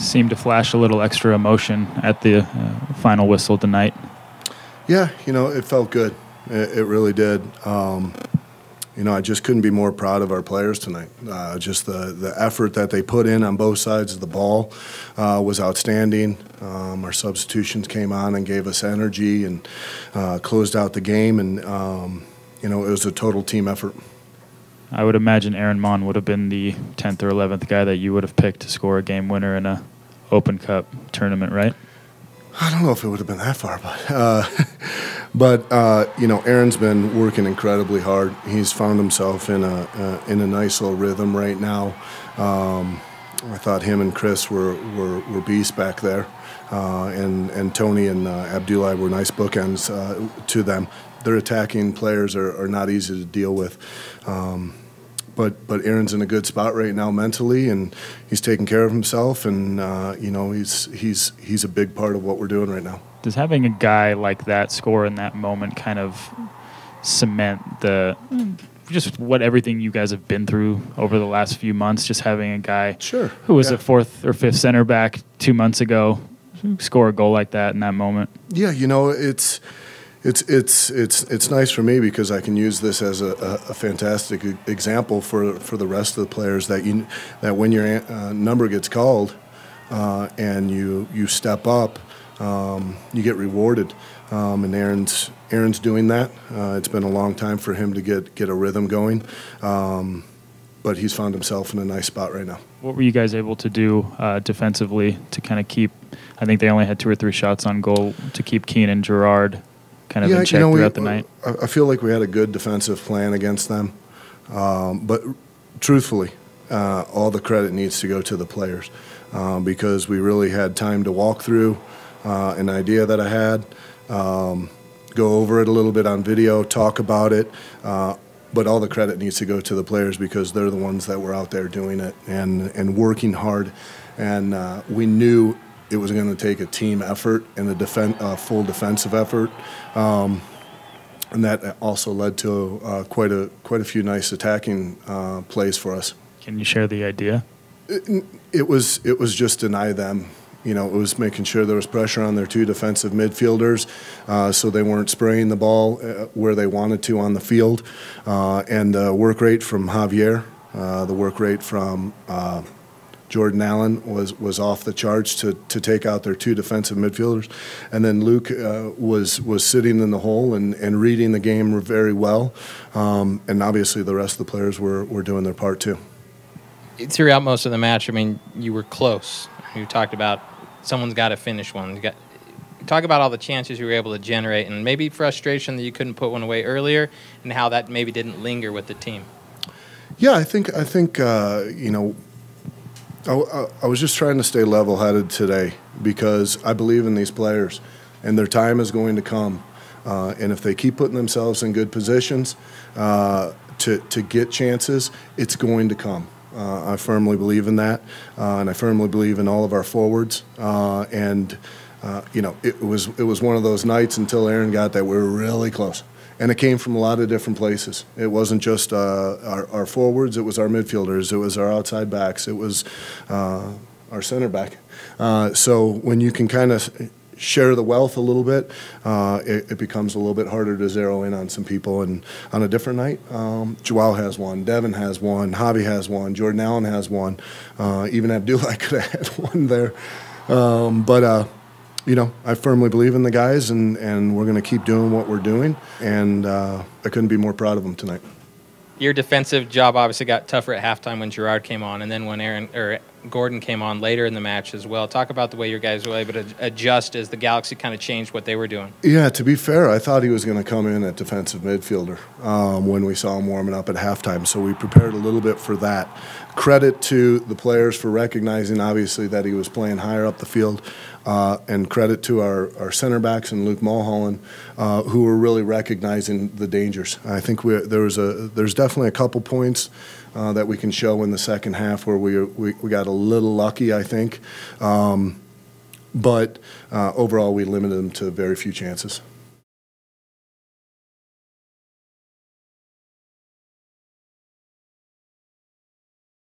seemed to flash a little extra emotion at the final whistle tonight. Yeah, it felt good. It really did. I just couldn't be more proud of our players tonight. Just the effort that they put in on both sides of the ball was outstanding. Our substitutions came on and gave us energy and closed out the game, and it was a total team effort. I would imagine Aaron Mon would have been the 10th or 11th guy that you would have picked to score a game winner in a Open Cup tournament, right? I don't know if it would have been that far, but Aaron's been working incredibly hard. He's found himself in a nice little rhythm right now. I thought him and Chris were beasts back there, and Tony and Abdullah were nice bookends to them. Their attacking players are not easy to deal with. But Aaron's in a good spot right now mentally, and he's taking care of himself, and he's a big part of what we're doing right now. Does having a guy like that score in that moment kind of cement just what everything you guys have been through over the last few months? Just having a guy who was a fourth or fifth center back 2 months ago score a goal like that in that moment. Yeah, It's nice for me because I can use this as a fantastic example for the rest of the players that when your number gets called and you step up, you get rewarded. And Aaron's doing that. It's been a long time for him to get a rhythm going, but he's found himself in a nice spot right now. What were you guys able to do defensively to kind of keep? I think they only had 2 or 3 shots on goal to keep Keane and Gerard kind of in check throughout the night. I feel like we had a good defensive plan against them. But truthfully, all the credit needs to go to the players because we really had time to walk through an idea that I had, go over it a little bit on video, talk about it. But all the credit needs to go to the players because they're the ones that were out there doing it and working hard. And we knew it was going to take a team effort and a full defensive effort, and that also led to quite a few nice attacking plays for us. Can you share the idea? It was just deny them. It was making sure there was pressure on their 2 defensive midfielders, so they weren't spraying the ball where they wanted to on the field, and the work rate from Javier, the work rate from Jordan Allen was off the charts to take out their 2 defensive midfielders. And then Luke was sitting in the hole and reading the game very well. And obviously the rest of the players were doing their part too. Throughout most of the match, you were close. You talked about someone's got to finish one. Talk about all the chances you were able to generate and maybe frustration that you couldn't put one away earlier and how that maybe didn't linger with the team. Yeah, I think I was just trying to stay level-headed today because I believe in these players, and their time is going to come. And if they keep putting themselves in good positions to get chances, it's going to come. I firmly believe in that, and I firmly believe in all of our forwards. It was one of those nights until Aaron got that we were really close. And it came from a lot of different places. It wasn't just our forwards, it was our midfielders, it was our outside backs, it was our center back. So when you can kind of share the wealth a little bit, it becomes a little bit harder to zero in on some people. And on a different night, Joao has one, Devin has one, Javi has one, Jordan Allen has one, even Abdullah could have had one there. I firmly believe in the guys, and we're going to keep doing what we're doing, and I couldn't be more proud of them tonight. Your defensive job obviously got tougher at halftime when Gerard came on, and then when Gordon came on later in the match as well. Talk about the way your guys were able to adjust as the Galaxy kind of changed what they were doing. Yeah, to be fair, I thought he was going to come in at defensive midfielder when we saw him warming up at halftime, so we prepared a little bit for that. Credit to the players for recognizing, obviously, that he was playing higher up the field, and credit to our center backs and Luke Mulholland, who were really recognizing the dangers. I think there's definitely a couple points that we can show in the second half where we got a little lucky, I think. But overall, we limited them to very few chances.